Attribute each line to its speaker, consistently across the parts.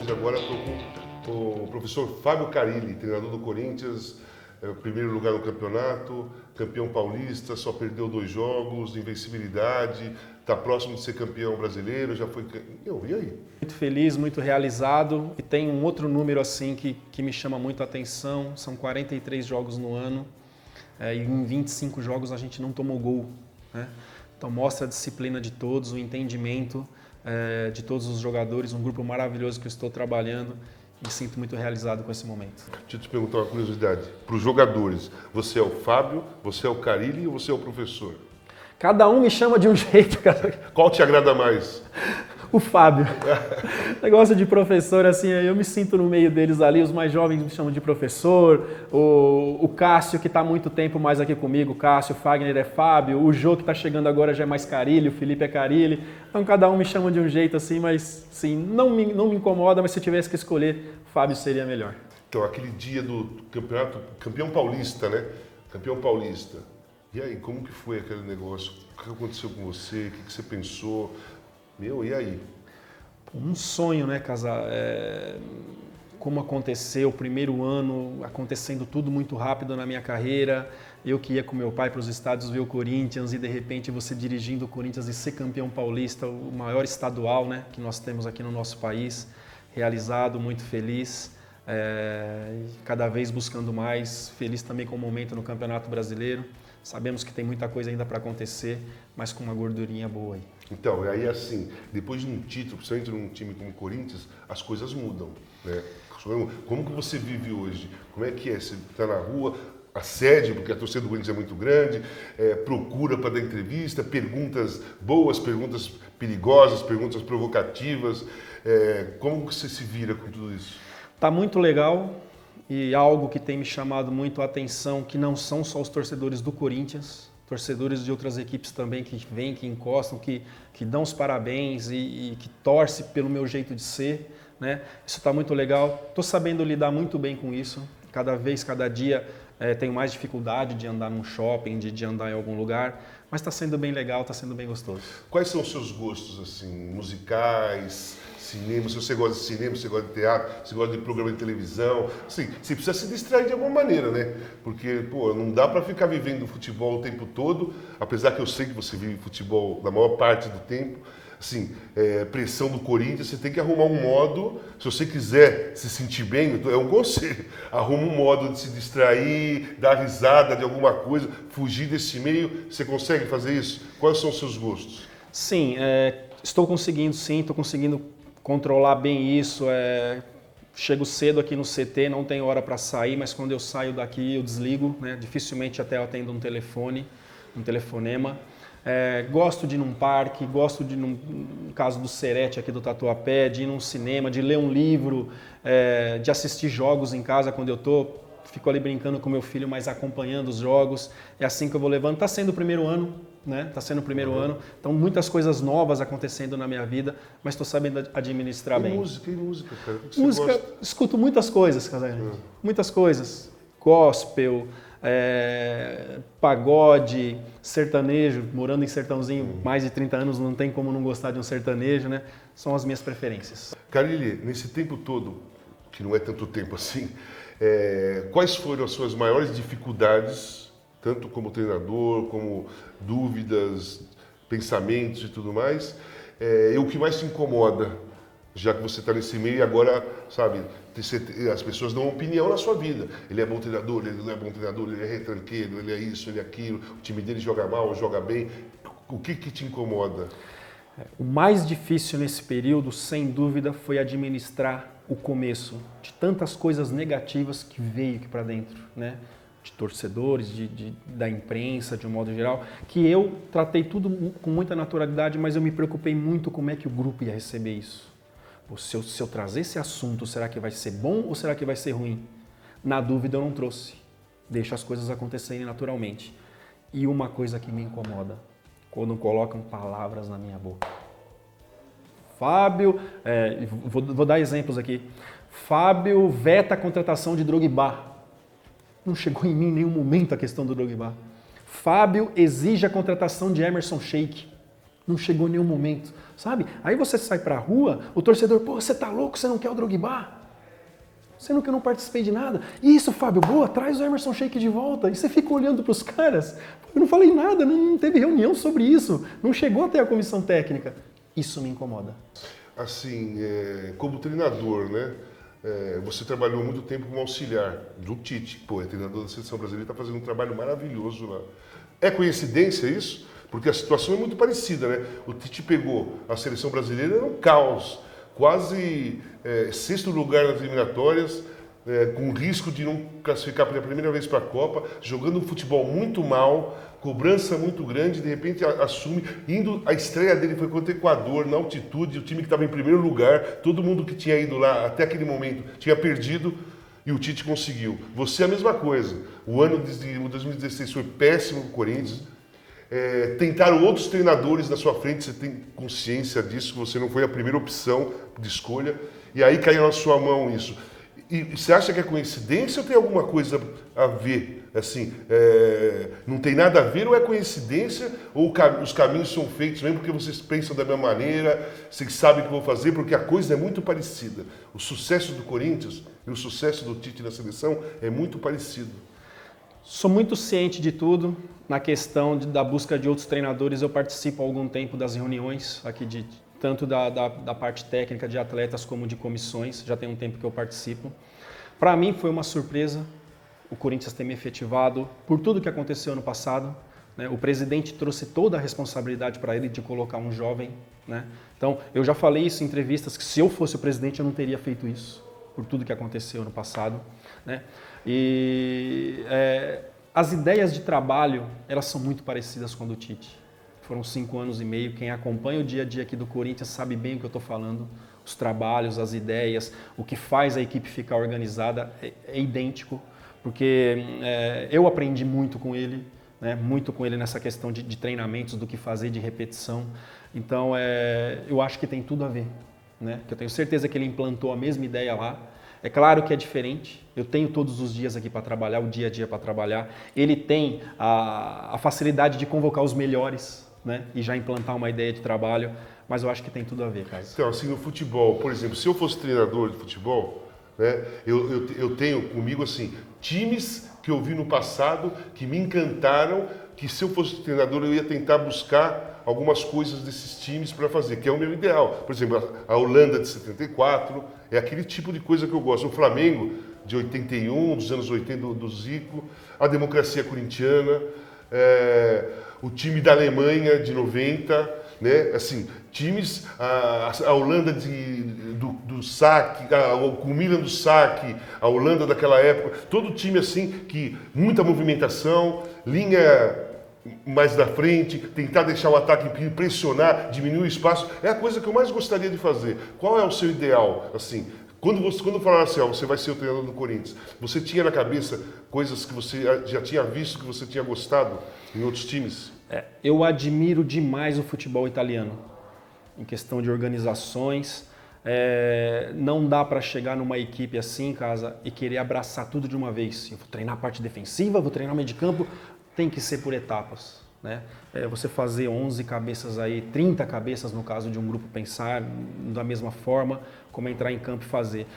Speaker 1: Corinthians, agora estou com o professor Fábio Carilli, treinador do Corinthians, primeiro lugar no campeonato, campeão paulista, só perdeu 2 jogos, invencibilidade, está próximo de ser campeão brasileiro, já foi... E aí?
Speaker 2: Muito feliz, muito realizado, e tem um outro número assim que me chama muito a atenção, são 43 jogos no ano, e em 25 jogos a gente não tomou gol, né? Então mostra a disciplina de todos, o entendimento de todos os jogadores, um grupo maravilhoso que eu estou trabalhando. Me sinto muito realizado com esse momento.
Speaker 1: Deixa eu te perguntar uma curiosidade. Para os jogadores, você é o Fábio, você é o Carilli ou você é o professor?
Speaker 2: Cada um me chama de um jeito, cara.
Speaker 1: Qual te agrada mais?
Speaker 2: O Fábio. Negócio de professor, assim, eu me sinto no meio deles ali, os mais jovens me chamam de professor, o Cássio, que está há muito tempo mais aqui comigo, Cássio, o Fagner é Fábio, o Jô, que está chegando agora, já é mais Carilli, o Felipe é Carilli. Então, cada um me chama de um jeito, assim, mas, sim, não me incomoda, mas se eu tivesse que escolher, Fábio seria melhor.
Speaker 1: Então, aquele dia do campeonato, campeão paulista, né? Campeão paulista. E aí, como que foi aquele negócio? O que aconteceu com você? O que você pensou? E aí?
Speaker 2: Um sonho, né, Casar? Como aconteceu o primeiro ano, acontecendo tudo muito rápido na minha carreira. Eu que ia com meu pai para os estados ver o Corinthians e de repente você dirigindo o Corinthians e ser campeão paulista, o maior estadual, né, que nós temos aqui no nosso país. Realizado, muito feliz. Cada vez buscando mais, feliz também com o momento no Campeonato Brasileiro. Sabemos que tem muita coisa ainda para acontecer, mas com uma gordurinha boa aí.
Speaker 1: Então, aí assim, depois de um título, principalmente num time como o Corinthians, as coisas mudam, né? Como que você vive hoje? Como é que é? Você está na rua, assédio, porque a torcida do Corinthians é muito grande, procura para dar entrevista, perguntas boas, perguntas perigosas, perguntas provocativas. Como que você se vira com tudo isso?
Speaker 2: Tá muito legal. E algo que tem me chamado muito a atenção, que não são só os torcedores do Corinthians, torcedores de outras equipes também que vêm, que encostam, que dão os parabéns e que torcem pelo meu jeito de ser, né? Isso está muito legal. Estou sabendo lidar muito bem com isso. Cada vez, cada dia, tenho mais dificuldade de andar num shopping, de andar em algum lugar, mas está sendo bem legal, está sendo bem gostoso.
Speaker 1: Quais são os seus gostos, assim, musicais, cinema? Se você gosta de cinema, se você gosta de teatro, se você gosta de programa de televisão, assim, você precisa se distrair de alguma maneira, né? Porque, não dá para ficar vivendo futebol o tempo todo, apesar que eu sei que você vive futebol na maior parte do tempo. Assim, pressão do Corinthians, você tem que arrumar um modo, se você quiser se sentir bem, é um conselho, arruma um modo de se distrair, dar risada de alguma coisa, fugir desse meio. Você consegue fazer isso? Quais são os seus gostos?
Speaker 2: Sim, estou conseguindo controlar bem isso. Chego cedo aqui no CT, não tenho hora para sair, mas quando eu saio daqui eu desligo, né? Dificilmente até eu atendo um telefonema. Gosto de ir num parque, gosto de, no caso do Serete aqui do Tatuapé, de ir num cinema, de ler um livro, de assistir jogos em casa quando eu estou. Fico ali brincando com meu filho, mas acompanhando os jogos. É assim que eu vou levando. Está sendo o primeiro ano, né? Está sendo o primeiro ano. Então, muitas coisas novas acontecendo na minha vida, mas estou sabendo administrar bem.
Speaker 1: E música, cara? O que
Speaker 2: Música,
Speaker 1: você gosta?
Speaker 2: escuto muitas coisas, Casagrande. Muitas coisas. Gospel, pagode, sertanejo. Morando em Sertãozinho, mais de 30 anos, não tem como não gostar de um sertanejo, né? São as minhas preferências.
Speaker 1: Carilli, nesse tempo todo, que não é tanto tempo assim, quais foram as suas maiores dificuldades, tanto como treinador, como dúvidas, pensamentos e tudo mais, e o que mais te incomoda, já que você está nesse meio e agora, sabe, as pessoas dão opinião na sua vida. Ele é bom treinador, ele não é bom treinador, ele é retranqueiro, ele é isso, ele é aquilo, o time dele joga mal, joga bem. O que te incomoda?
Speaker 2: O mais difícil nesse período, sem dúvida, foi administrar o começo de tantas coisas negativas que veio aqui para dentro, né? De torcedores, da imprensa, de um modo geral, que eu tratei tudo com muita naturalidade, mas eu me preocupei muito como é que o grupo ia receber isso. Se eu trazer esse assunto, será que vai ser bom ou será que vai ser ruim? Na dúvida eu não trouxe. Deixo as coisas acontecerem naturalmente. E uma coisa que me incomoda, quando colocam palavras na minha boca. Fábio, vou dar exemplos aqui. Fábio veta a contratação de Drogba. Não chegou em mim em nenhum momento a questão do Drogba. Fábio exige a contratação de Emerson Sheik. Não chegou em nenhum momento, sabe? Aí você sai pra rua, o torcedor, pô, você tá louco, você não quer o Drogba? Sendo que eu não participei de nada. Isso, Fábio, boa, traz o Emerson Sheik de volta. E você fica olhando pros caras. Eu não falei nada, não teve reunião sobre isso. Não chegou até a comissão técnica. Isso me incomoda.
Speaker 1: Assim, como treinador, né? Você trabalhou muito tempo como auxiliar do Tite. Pô, é treinador da Seleção Brasileira, está fazendo um trabalho maravilhoso lá. É coincidência isso? Porque a situação é muito parecida, né? O Tite pegou a Seleção Brasileira, era um caos. Quase sexto lugar nas eliminatórias, com risco de não classificar pela primeira vez para a Copa, jogando um futebol muito mal, cobrança muito grande, de repente assume, a estreia dele foi contra o Equador, na altitude, o time que estava em primeiro lugar, todo mundo que tinha ido lá até aquele momento tinha perdido, e o Tite conseguiu. Você é a mesma coisa. O ano de 2016 foi péssimo para o Corinthians. Tentaram outros treinadores na sua frente, você tem consciência disso, que você não foi a primeira opção de escolha, e aí caiu na sua mão isso. E você acha que é coincidência ou tem alguma coisa a ver? Assim, não tem nada a ver ou é coincidência? Ou os caminhos são feitos mesmo porque vocês pensam da mesma maneira, vocês sabem o que vão fazer, porque a coisa é muito parecida. O sucesso do Corinthians e o sucesso do Tite na seleção é muito parecido.
Speaker 2: Sou muito ciente de tudo. Na questão da busca de outros treinadores, eu participo há algum tempo das reuniões aqui, tanto da parte técnica de atletas como de comissões. Já tem um tempo que eu participo. Para mim foi uma surpresa o Corinthians ter me efetivado por tudo que aconteceu no passado. Né? O presidente trouxe toda a responsabilidade para ele de colocar um jovem. Né? Então, eu já falei isso em entrevistas, que se eu fosse o presidente eu não teria feito isso, por tudo que aconteceu no passado. Né? E as ideias de trabalho, elas são muito parecidas com a do Tite. Foram 5 anos e meio, quem acompanha o dia a dia aqui do Corinthians sabe bem o que eu estou falando. Os trabalhos, as ideias, o que faz a equipe ficar organizada é idêntico, porque eu aprendi muito com ele, né? Muito com ele nessa questão de treinamentos, do que fazer, de repetição. Então, eu acho que tem tudo a ver. Né? Que eu tenho certeza que ele implantou a mesma ideia lá. É claro que é diferente, eu tenho todos os dias aqui para trabalhar, o dia a dia para trabalhar. Ele tem a facilidade de convocar os melhores, né? E já implantar uma ideia de trabalho, mas eu acho que tem tudo a ver, cara.
Speaker 1: Então, assim, no futebol, por exemplo, se eu fosse treinador de futebol, né, eu tenho comigo, assim, times que eu vi no passado que me encantaram, que se eu fosse treinador eu ia tentar buscar algumas coisas desses times para fazer, que é o meu ideal. Por exemplo, a Holanda de 74, é aquele tipo de coisa que eu gosto. O Flamengo de 81, dos anos 80 do Zico, a democracia corintiana, o time da Alemanha de 90, né? Assim, times, a Holanda do saque, o Milan do saque, a Holanda daquela época, todo time assim, que muita movimentação, linha mais da frente, tentar deixar o ataque pressionar, diminuir o espaço, é a coisa que eu mais gostaria de fazer. Qual é o seu ideal? Assim, quando falaram assim, você vai ser o treinador do Corinthians, você tinha na cabeça coisas que você já tinha visto, que você tinha gostado em outros times?
Speaker 2: Eu admiro demais o futebol italiano, em questão de organizações. Não dá para chegar numa equipe assim, casa, e querer abraçar tudo de uma vez. Eu vou treinar a parte defensiva, vou treinar o meio de campo. Tem que ser por etapas, né? Você fazer 11 cabeças aí, 30 cabeças no caso de um grupo pensar da mesma forma, como entrar em campo e fazer.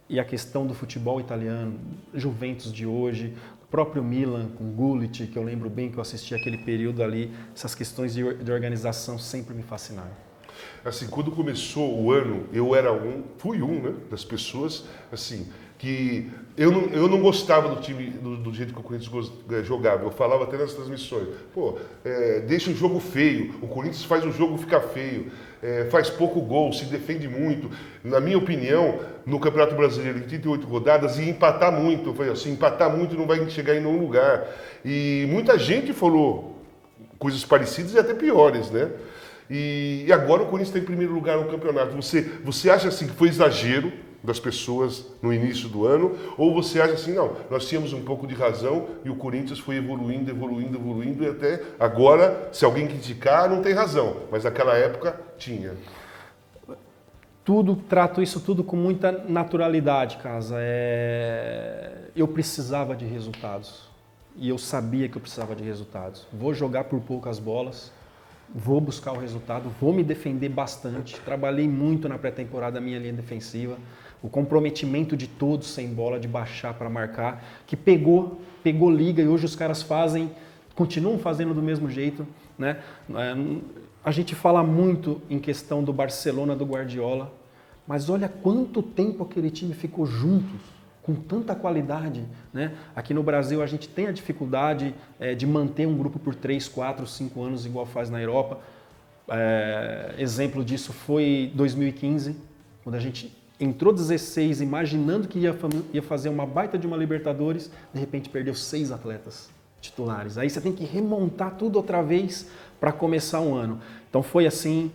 Speaker 2: E a questão do futebol italiano, Juventus de hoje, o próprio Milan com Gullit, que eu lembro bem que eu assisti aquele período ali, essas questões de organização sempre me fascinaram.
Speaker 1: Assim, quando começou o ano, eu fui né, das pessoas, assim, que eu não gostava do time, do jeito que o Corinthians jogava. Eu falava até nas transmissões, deixa o jogo feio, o Corinthians faz o jogo ficar feio, faz pouco gol, se defende muito. Na minha opinião, no Campeonato Brasileiro, em 38 rodadas, ia empatar muito. Eu falei assim, empatar muito não vai chegar em nenhum lugar. E muita gente falou coisas parecidas e até piores, né? E agora o Corinthians está em primeiro lugar no campeonato. Você acha assim que foi exagero das pessoas no início do ano? Ou você acha assim, não, nós tínhamos um pouco de razão e o Corinthians foi evoluindo e até agora, se alguém criticar, não tem razão. Mas naquela época tinha.
Speaker 2: Trato isso tudo com muita naturalidade, casa. Eu precisava de resultados. E eu sabia que eu precisava de resultados. Vou jogar por poucas bolas. vou buscar o resultado, vou me defender bastante. Trabalhei muito na pré-temporada a minha linha defensiva, o comprometimento de todos sem bola, de baixar para marcar, que pegou liga e hoje os caras continuam fazendo do mesmo jeito, né? A gente fala muito em questão do Barcelona, do Guardiola, mas olha quanto tempo aquele time ficou juntos, com tanta qualidade, né? Aqui no Brasil a gente tem a dificuldade de manter um grupo por 3, 4, 5 anos igual faz na Europa. Exemplo disso foi 2015, quando a gente entrou 16 imaginando que ia fazer uma baita de uma Libertadores, de repente perdeu 6 atletas titulares. Aí você tem que remontar tudo outra vez para começar um ano. Então foi assim,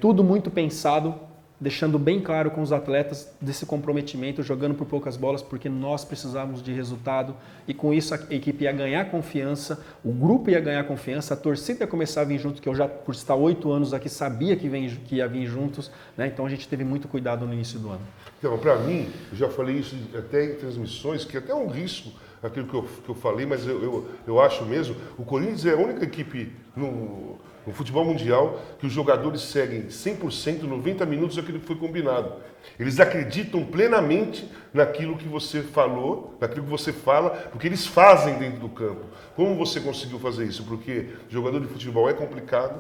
Speaker 2: tudo muito pensado, deixando bem claro com os atletas desse comprometimento, jogando por poucas bolas, porque nós precisávamos de resultado e com isso a equipe ia ganhar confiança, o grupo ia ganhar confiança, a torcida ia começar a vir junto, que eu já, por estar 8 anos aqui, sabia que ia vir juntos, né? Então a gente teve muito cuidado no início do ano.
Speaker 1: Então, para mim, eu já falei isso até em transmissões, que até é um risco aquilo que eu falei, mas eu acho mesmo, o Corinthians é a única equipe no futebol mundial que os jogadores seguem 100%, 90 minutos daquilo que foi combinado. Eles acreditam plenamente naquilo que você falou, naquilo que você fala, porque eles fazem dentro do campo. Como você conseguiu fazer isso? Porque jogador de futebol é complicado,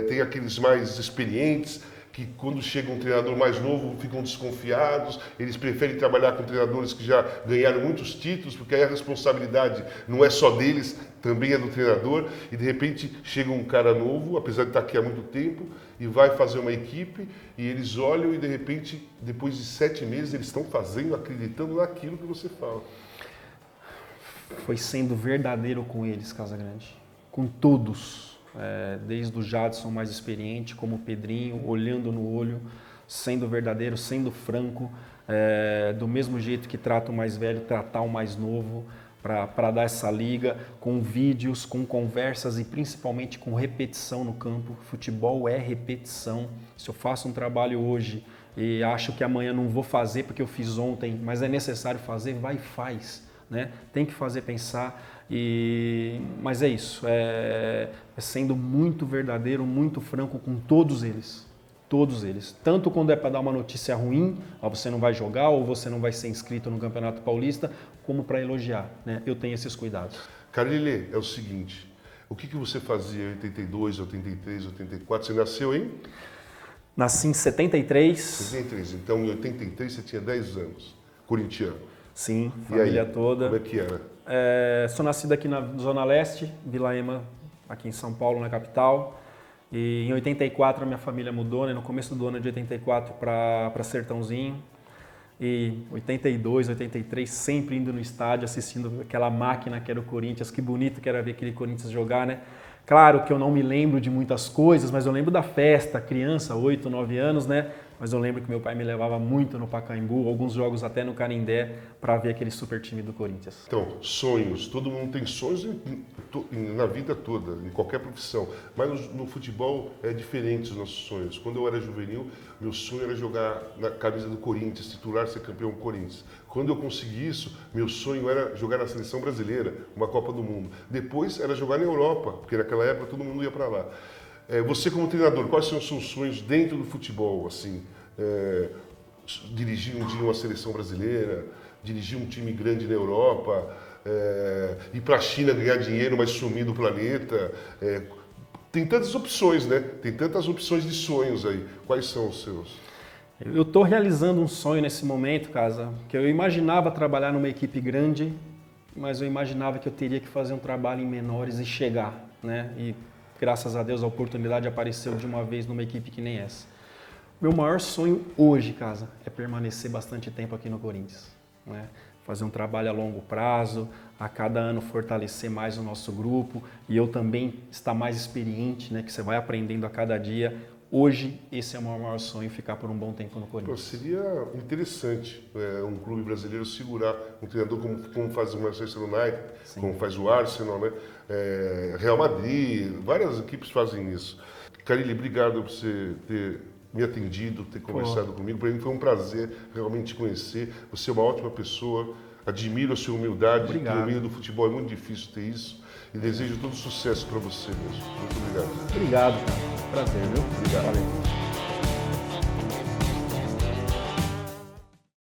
Speaker 1: tem aqueles mais experientes, que quando chega um treinador mais novo ficam desconfiados, eles preferem trabalhar com treinadores que já ganharam muitos títulos, porque aí a responsabilidade não é só deles, também é do treinador, e de repente chega um cara novo, apesar de estar aqui há muito tempo, e vai fazer uma equipe, e eles olham e de repente, depois de 7 meses, eles estão fazendo, acreditando naquilo que você fala.
Speaker 2: Foi sendo verdadeiro com eles, Casagrande, com todos. Desde o Jadson mais experiente, como o Pedrinho, olhando no olho, sendo verdadeiro, sendo franco, do mesmo jeito que trata o mais velho, tratar o mais novo, para dar essa liga, com vídeos, com conversas e principalmente com repetição no campo. Futebol é repetição. Se eu faço um trabalho hoje e acho que amanhã não vou fazer porque eu fiz ontem, mas é necessário fazer, vai e faz, né? Tem que fazer pensar. Mas é isso, sendo muito verdadeiro, muito franco com todos eles. Todos eles. Tanto quando é para dar uma notícia ruim, você não vai jogar ou você não vai ser inscrito no Campeonato Paulista, como para elogiar, né? Eu tenho esses cuidados.
Speaker 1: Carilli, é o seguinte, o que você fazia em 82, 83, 84? Você nasceu em?
Speaker 2: Nasci em 73.
Speaker 1: 73, então em 83 você tinha 10 anos, corintiano.
Speaker 2: Sim, família toda.
Speaker 1: Como é que era?
Speaker 2: Sou nascido aqui na Zona Leste, Vila Ema, aqui em São Paulo, na capital. E em 84 a minha família mudou, né? No começo do ano de 84 para Sertãozinho. E 82, 83, sempre indo no estádio, assistindo aquela máquina que era o Corinthians. Que bonito que era ver aquele Corinthians jogar, né? Claro que eu não me lembro de muitas coisas, mas eu lembro da festa, criança, 8, 9 anos, né? Mas eu lembro que meu pai me levava muito no Pacaembu, alguns jogos até no Canindé, para ver aquele super time do Corinthians.
Speaker 1: Então, sonhos. Todo mundo tem sonhos na vida toda, em qualquer profissão. Mas no futebol é diferente os nossos sonhos. Quando eu era juvenil, meu sonho era jogar na camisa do Corinthians, titular, ser campeão do Corinthians. Quando eu consegui isso, meu sonho era jogar na seleção brasileira, uma Copa do Mundo. Depois era jogar na Europa, porque naquela época todo mundo ia para lá. Você como treinador, quais são os seus sonhos dentro do futebol? Assim, dirigir um dia uma seleção brasileira, dirigir um time grande na Europa, ir para a China ganhar dinheiro, mas sumir do planeta. Tem tantas opções, né? Tem tantas opções de sonhos aí. Quais são os seus?
Speaker 2: Eu estou realizando um sonho nesse momento, Casa, que eu imaginava trabalhar numa equipe grande, mas eu imaginava que eu teria que fazer um trabalho em menores e chegar, né? E graças a Deus a oportunidade apareceu de uma vez numa equipe que nem essa. Meu maior sonho hoje, Casa, é permanecer bastante tempo aqui no Corinthians, né? Fazer um trabalho a longo prazo, a cada ano fortalecer mais o nosso grupo e eu também estar mais experiente, né? Que você vai aprendendo a cada dia. Hoje, esse é o meu maior sonho, ficar por um bom tempo no Corinthians.
Speaker 1: Seria interessante um clube brasileiro segurar um treinador como faz o Manchester United, sim, como faz o Arsenal, né? Real Madrid, várias equipes fazem isso. Carilli, obrigado por você ter me atendido, ter conversado comigo. Para mim foi um prazer realmente te conhecer. Você é uma ótima pessoa. admiro a sua humildade, porque
Speaker 2: Obrigado.
Speaker 1: no meio do futebol é muito difícil ter isso. E desejo todo sucesso para você mesmo. Muito obrigado.
Speaker 2: Obrigado, cara. Prazer, viu?
Speaker 1: Obrigado.
Speaker 2: Valeu.